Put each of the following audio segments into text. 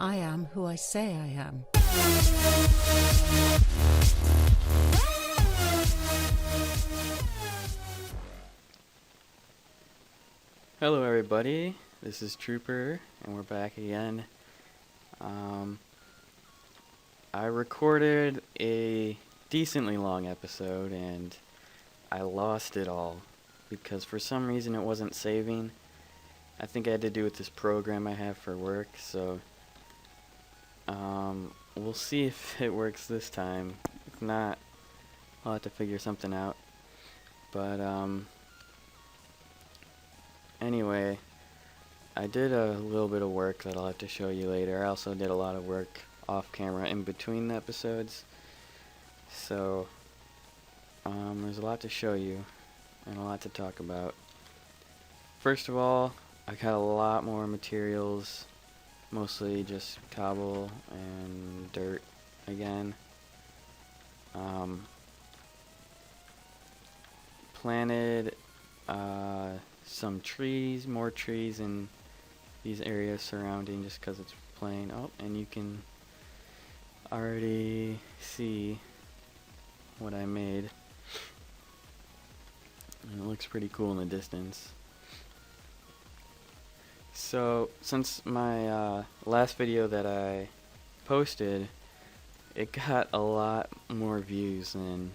I am who I say I am. Hello everybody, this is Trooper, and we're back again. I recorded a decently long episode, and I lost it all, because for some reason it wasn't saving. I think I had to do with this program I have for work, so we'll see if it works this time. If not, I'll have to figure something out. But anyway, I did a little bit of work that I'll have to show you later. I also did a lot of work off camera in between the episodes, so there's a lot to show you and a lot to talk about. First of all, I got a lot more materials, mostly just cobble and dirt again. Planted some trees, more trees in these areas surrounding, just because it's plain. Oh, and you can already see what I made. And it looks pretty cool in the distance. So, since my last video that I posted, it got a lot more views than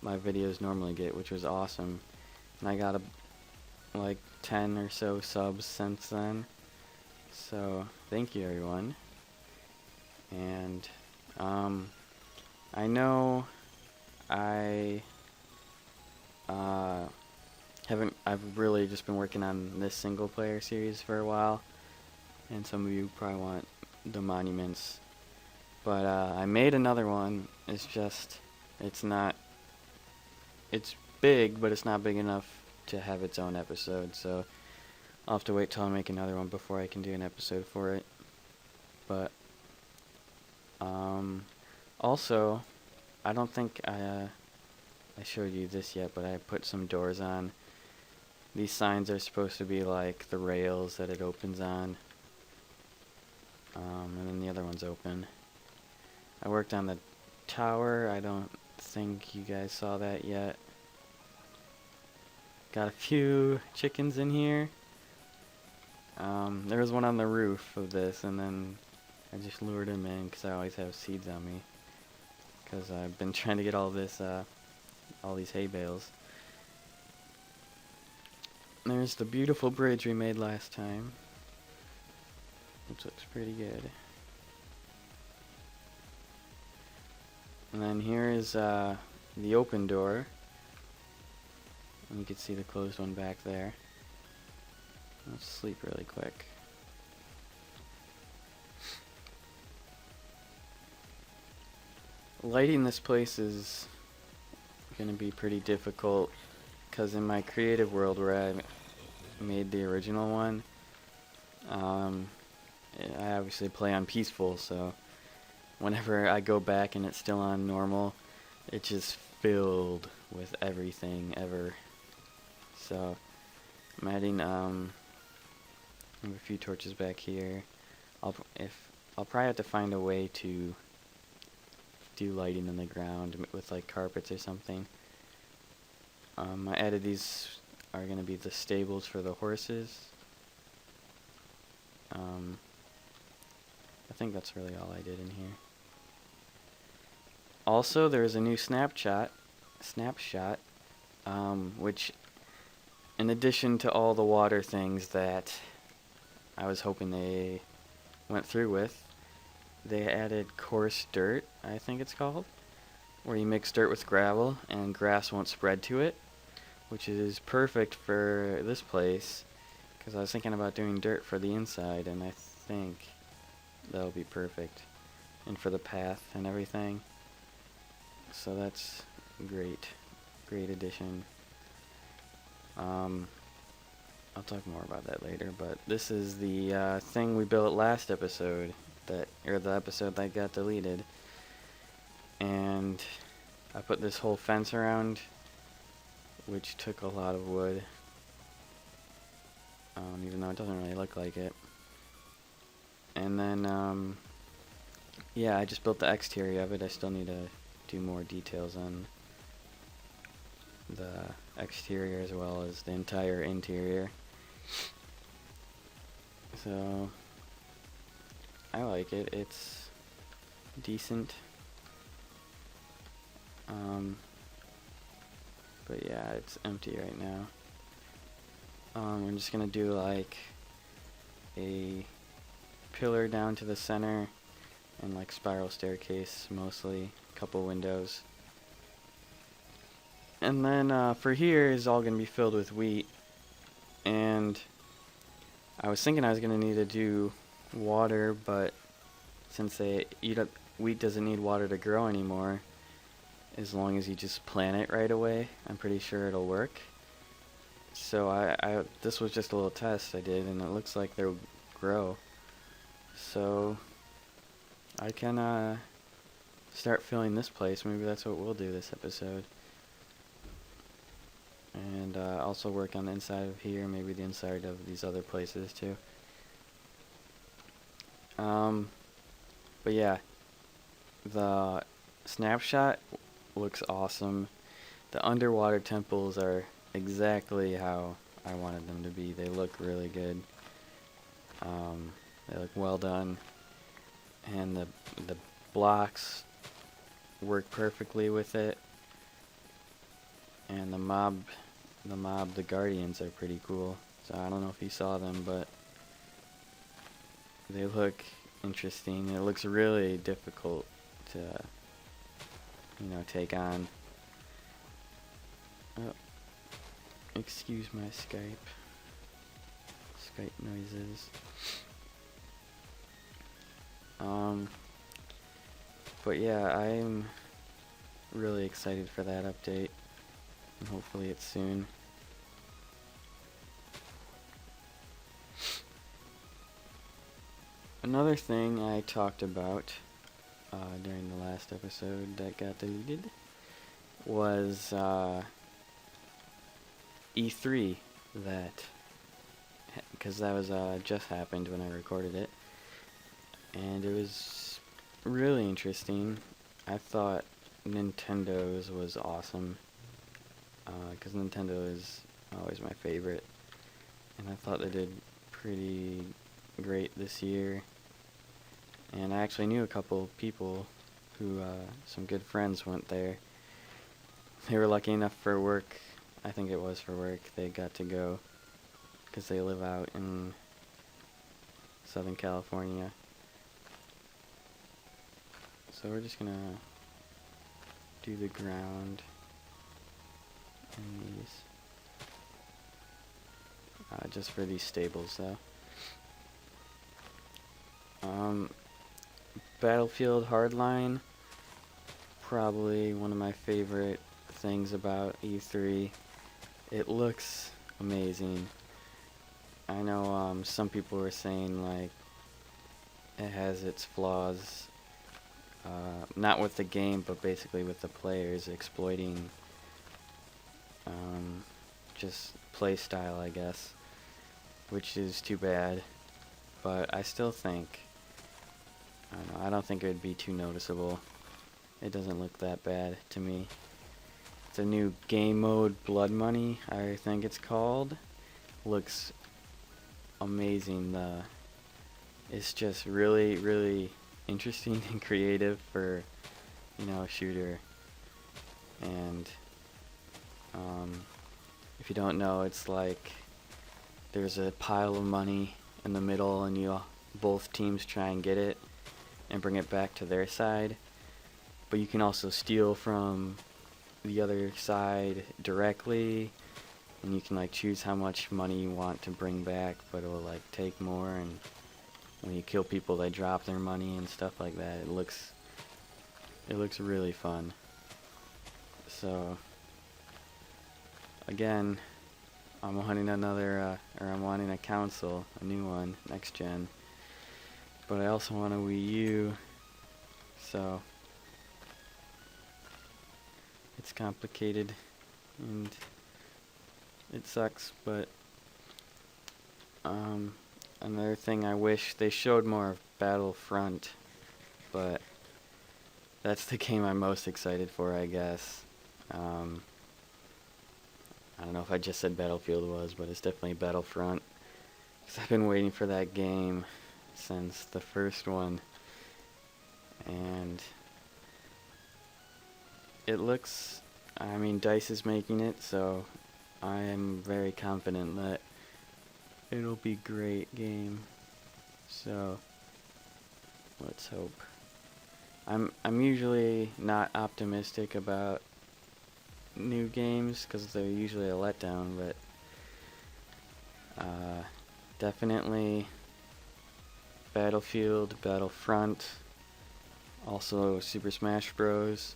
my videos normally get, which was awesome. And I got like 10 or so subs since then. So, thank you everyone. And I know I've really just been working on this single player series for a while, and some of you probably want the monuments, but I made another one. It's big, but it's not big enough to have its own episode, so I'll have to wait till I make another one before I can do an episode for it. But also, I don't think I showed you this yet, but I put some doors on. These signs are supposed to be like the rails that it opens on, and then the other one's open. I worked on the tower. I don't think you guys saw that yet. Got a few chickens in here. There was one on the roof of this, and then I just lured him in because I always have seeds on me, because I've been trying to get all these hay bales. There's the beautiful bridge we made last time, which looks pretty good. And then here is the open door, and you can see the closed one back there. Let's sleep really quick. Lighting this place is gonna be pretty difficult, because in my creative world where I made the original one, I obviously play on peaceful, so whenever I go back and it's still on normal, it's just filled with everything ever. So I'm adding I have a few torches back here. I'll probably have to find a way to do lighting in the ground with like carpets or something. I added these are going to be the stables for the horses. I think that's really all I did in here. Also, there's a new snapshot, which, in addition to all the water things that I was hoping they went through with, they added coarse dirt, I think it's called, where you mix dirt with gravel and grass won't spread to it, which is perfect for this place, because I was thinking about doing dirt for the inside, and I think that'll be perfect, and for the path and everything. So that's great addition. I'll talk more about that later, but this is the thing we built last episode, the episode that got deleted, and I put this whole fence around, which took a lot of wood, even though it doesn't really look like it. And then, yeah, I just built the exterior of it. I still need to do more details on the exterior as well as the entire interior. So, I like it. It's decent. But yeah, it's empty right now. I'm just gonna do like a pillar down to the center and like spiral staircase mostly, a couple windows. And then for here is all gonna be filled with wheat. And I was thinking I was gonna need to do water, but since wheat doesn't need water to grow anymore, as long as you just plant it right away, I'm pretty sure it'll work. So this was just a little test I did, and it looks like they'll grow. So I can start filling this place. Maybe that's what we'll do this episode. And also work on the inside of here, maybe the inside of these other places too. But yeah, the snapshot looks awesome. The underwater temples are exactly how I wanted them to be. They look really good. They look well done, and the blocks work perfectly with it. And the guardians are pretty cool. So I don't know if you saw them, but they look interesting. It looks really difficult to, take on. Oh, excuse my Skype noises. But yeah, I'm really excited for that update, and hopefully it's soon. Another thing I talked about during the last episode that got deleted was E3, because that was just happened when I recorded it, and it was really interesting. I thought Nintendo's was awesome, because Nintendo is always my favorite, and I thought they did pretty great this year. And I actually knew a couple people who, some good friends went there. They were lucky enough for work, I think it was for work, they got to go, because they live out in Southern California. So we're just gonna do the ground in these, just for these stables though. Battlefield Hardline, probably one of my favorite things about E3. It looks amazing. I know some people were saying like it has its flaws, not with the game, but basically with the players exploiting just play style, I guess, which is too bad. But I still think, I don't think it would be too noticeable. It doesn't look that bad to me. It's a new game mode, Blood Money, I think it's called. Looks amazing. It's just really, really interesting and creative for, a shooter. And if you don't know, it's like there's a pile of money in the middle, and both teams try and get it and bring it back to their side. But you can also steal from the other side directly, and you can like choose how much money you want to bring back, but it will like take more, and when you kill people they drop their money and stuff like that. It looks really fun. So again, I'm wanting I'm wanting a console, a new one, next gen. But I also want a Wii U, so it's complicated and it sucks, but another thing I wish they showed more of Battlefront, but that's the game I'm most excited for, I guess. I don't know if I just said Battlefield was, but it's definitely Battlefront. 'Cause I've been waiting for that game since the first one. And it looks, I mean, DICE is making it, so I am very confident that it'll be a great game. So let's hope. I'm usually not optimistic about new games because they're usually a letdown, but definitely Battlefield, Battlefront, also Super Smash Bros.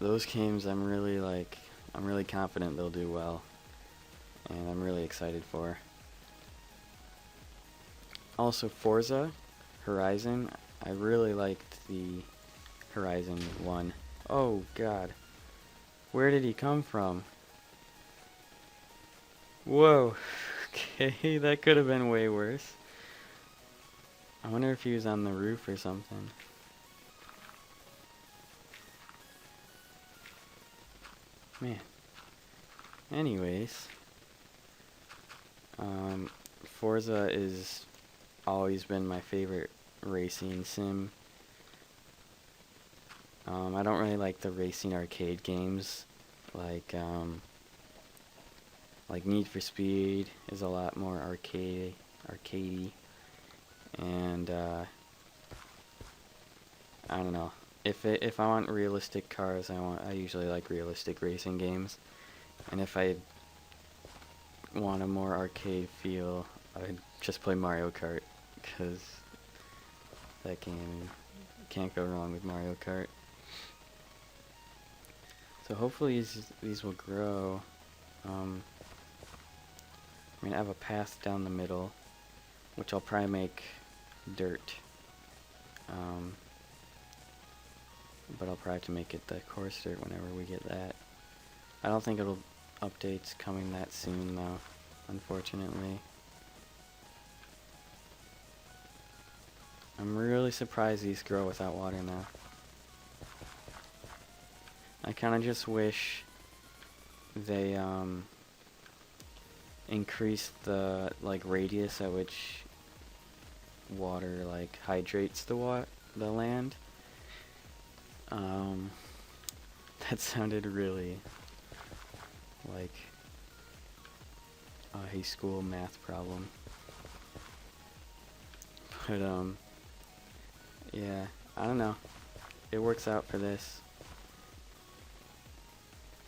Those games I'm really confident they'll do well, and I'm really excited for. Also Forza Horizon, I really liked the Horizon one. Oh god. Where did he come from? Whoa. Okay, that could have been way worse. I wonder if he was on the roof or something. Man. Anyways. Forza is always been my favorite racing sim. I don't really like the racing arcade games, like Need for Speed is a lot more arcadey, and I don't know. If I want realistic cars, I usually like realistic racing games, and if I want a more arcade feel, I'd just play Mario Kart, because that game, can't go wrong with Mario Kart. So hopefully these will grow. I'm gonna have a path down the middle, which I'll probably make dirt. But I'll probably have to make it the coarse dirt whenever we get that. I don't think updates coming that soon though, unfortunately. I'm really surprised these grow without water now. I kinda just wish they increase the radius at which water hydrates the land. That sounded really like a high school math problem. But yeah, I don't know. It works out for this.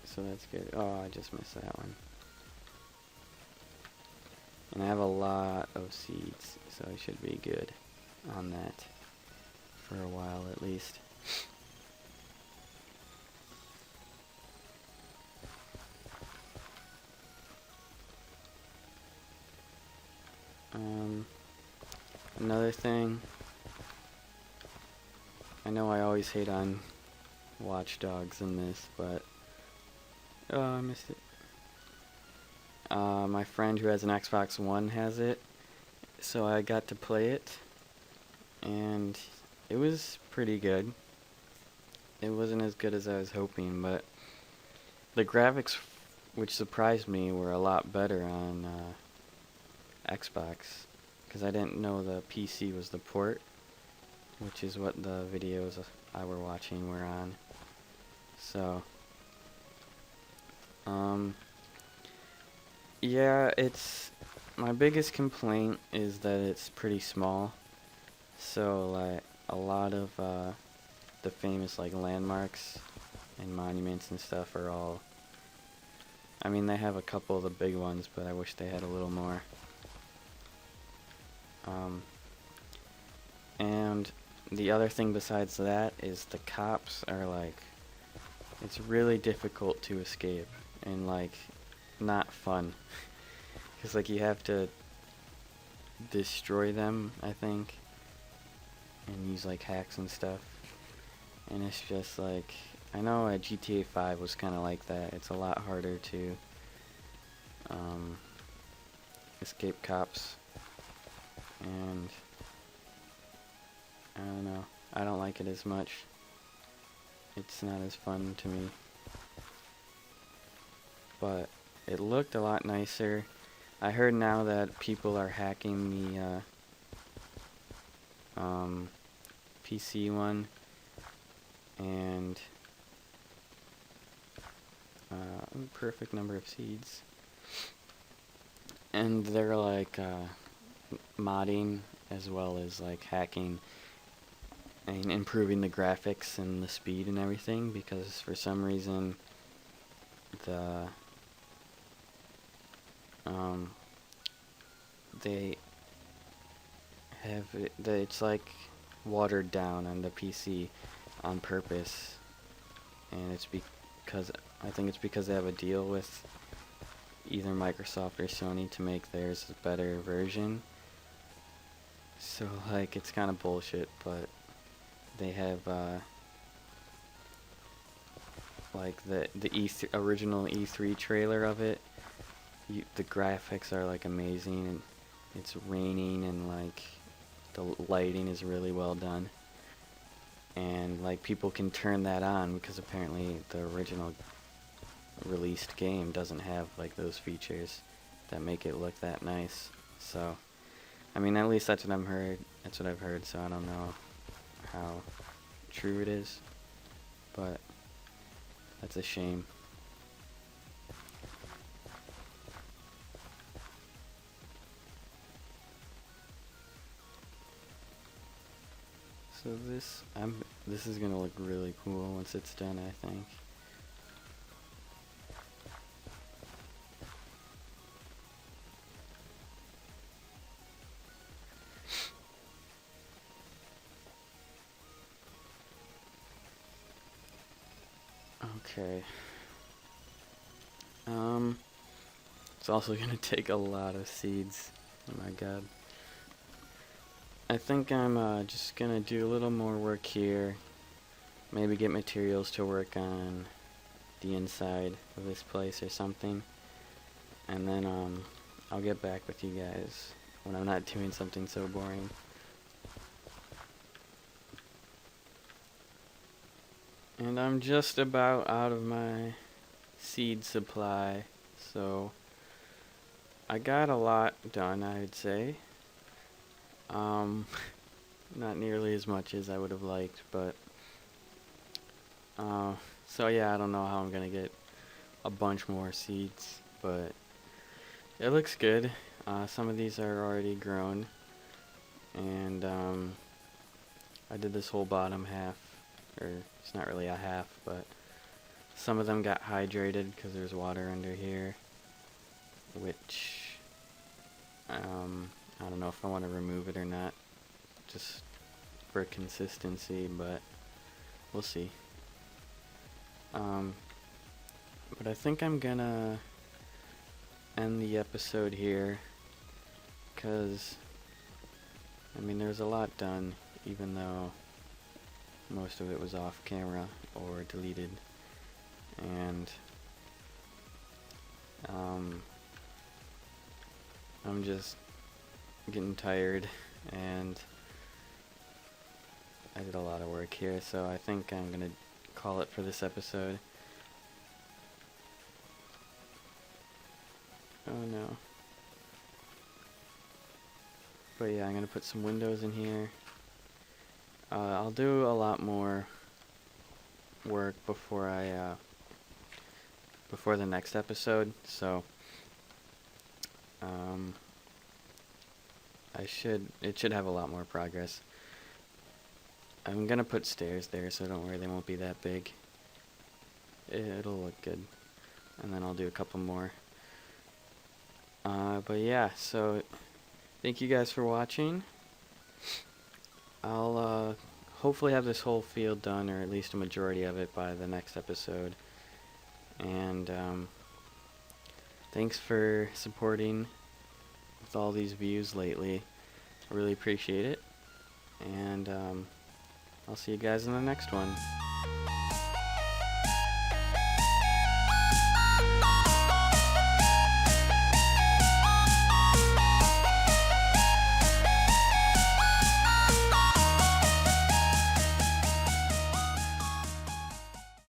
So that's good. Oh, I just missed that one. And I have a lot of seeds, so I should be good on that for a while at least. Another thing, I know I always hate on Watch Dogs in this, but oh, I missed it. My friend who has an Xbox One has it, so I got to play it, and it was pretty good. It wasn't as good as I was hoping, but the graphics, which surprised me, were a lot better on Xbox, because I didn't know the PC was the port, which is what the videos I were watching were on. So yeah, my biggest complaint is that it's pretty small. So a lot of the famous landmarks and monuments and stuff are all, I mean, they have a couple of the big ones, but I wish they had a little more. And the other thing besides that is the cops are it's really difficult to escape and not fun. Because you have to destroy them, I think, and use hacks and stuff. And it's just I know GTA 5 was kind of like that. It's a lot harder to escape cops. and I don't know, I don't like it as much. It's not as fun to me, but it looked a lot nicer. I heard now that people are hacking the PC one, and perfect number of seeds, and they're like modding as well as like hacking and improving the graphics and the speed and everything, because for some reason they have it's like watered down on the PC on purpose, and it's because I think it's because they have a deal with either Microsoft or Sony to make theirs a better version. So like it's kind of bullshit, but they have like the original E3 trailer of it. The graphics are like amazing, and it's raining, and like the lighting is really well done, and like people can turn that on because apparently the original released game doesn't have like those features that make it look that nice. So I mean, at least that's what I've heard, so I don't know how true it is, but that's a shame. So this is gonna look really cool once it's done, I think. Okay. It's also gonna take a lot of seeds. Oh my god. I think I'm just gonna do a little more work here. Maybe get materials to work on the inside of this place or something. And then I'll get back with you guys when I'm not doing something so boring. And I'm just about out of my seed supply, so I got a lot done, I would say. Not nearly as much as I would have liked, but so yeah, I don't know how I'm gonna get a bunch more seeds, but it looks good. Some of these are already grown, and I did this whole bottom half, or it's not really a half, but some of them got hydrated because there's water under here, which I don't know if I want to remove it or not, just for consistency, but we'll see. But I think I'm gonna end the episode here, because I mean there's a lot done, even though most of it was off camera or deleted, and I'm just getting tired, and I did a lot of work here, so I think I'm gonna call it for this episode. Oh no. But yeah, I'm gonna put some windows in here. I'll do a lot more work before before the next episode, so it should have a lot more progress. I'm gonna put stairs there, so don't worry, they won't be that big. It'll look good, and then I'll do a couple more. But yeah, so thank you guys for watching. I'll hopefully have this whole field done, or at least a majority of it, by the next episode. And thanks for supporting with all these views lately. I really appreciate it. And I'll see you guys in the next one.